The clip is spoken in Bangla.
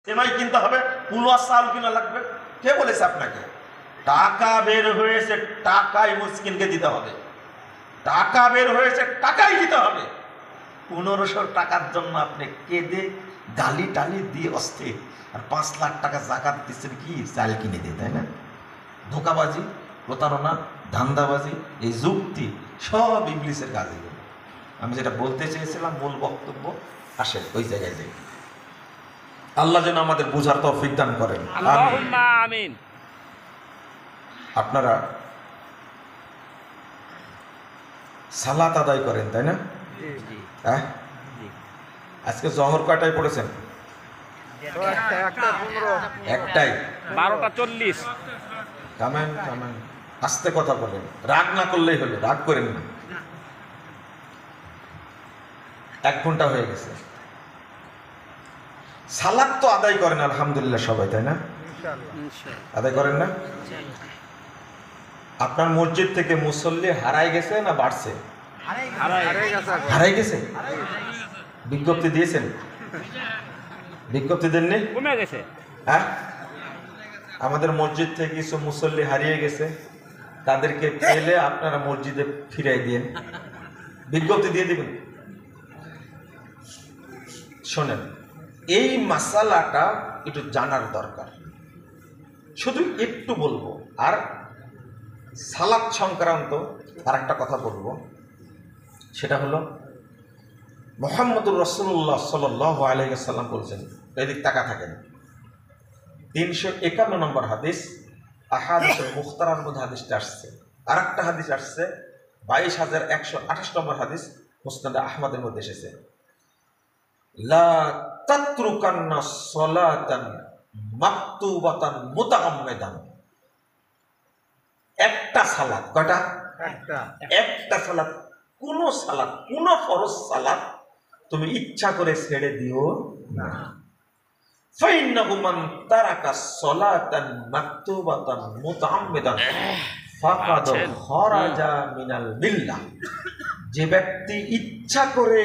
সেমাই কিনতে হবে, কুলো চাউল কিনা লাগবে। কে বলেছে আপনাকে? টাকা বের হয়েছে, টাকাই মুসকিনকে দিতে হবে। টাকা বের হয়েছে, টাকাই দিতে হবে। 1500 টাকার জন্য আপনি কেঁদে গালি টালি দিয়ে অস্থির, আর 5 লাখ টাকা জাকাত দিচ্ছেন কি চাল কিনে দিয়ে, তাই না? ধোকাবাজি, প্রতারণা, ধান্দাবাজি, এই যুক্তি সব ইবলিসের কাজ। আমি যেটা বলতে চেয়েছিলাম মূল বক্তব্য, আসেন ওই জায়গায় যাই। আল্লাহ যেন আমাদের বুঝার তৌফিক দান করেন, আমিন। আপনারা সালাত আদায় করেন, তাই না? হ্যাঁ, আজকে জহর কয়টায় পড়েছেন? একটাই। 12:40। কামেন কামেন, আস্তে কথা বলেন, রাগ না করলেই হলো, রাগ করেন না। 1 ঘন্টা হয়ে গেছে। সালাত তো আদায় করেন আলহামদুলিল্লাহ সবাই, তাই না? আদায় করেন না? আপনার মসজিদ থেকে মুসল্লি হারাই গেছে না বাড়ছে? হারাই গেছে। বিজ্ঞপ্তি দিয়েছেন? বিজ্ঞপ্তি দেননি? কমে গেছে। হ্যাঁ, আমাদের মসজিদ থেকে কিছু মুসল্লি হারিয়ে গেছে, তাদেরকে পেলে আপনারা মসজিদে ফিরাই দিন, বিজ্ঞপ্তি দিয়ে দিবেন। শোনেন, এই মাসালাটা একটু জানার দরকার, শুধু একটু বলবো। আর সালাত সংক্রান্ত আর একটা কথা বলবো, সেটা হলো মুহাম্মদুর রাসূলুল্লাহ সাল্লাল্লাহু আলাইহি ওয়াসাল্লাম বলছেন, এদিক তাকা থাকেন, 351 নম্বর হাদিস, আহাদিসুল মুখতারার মধ্যে হাদিসটা আসছে। আর একটা হাদিস আসছে 22,128 নম্বর হাদিস, মুসনাদ আহমদের মধ্যে এসেছে, লা তাতরুকান্না সালাতান মাকতুবাতান মুতাআম্মিদান। একটা সালাত, কয়টা? একটা সালাত, কোন সালাত, কোন ফরজ সালাত তুমি ইচ্ছা করে ছেড়ে দিও না। ফাইন্নাহু মান তারাকা সালাতান মাকতুবাতান মুতাআম্মিদান ফাকাদ খারাজা মিনাল মিল্লাহ। যে ব্যক্তি ইচ্ছা করে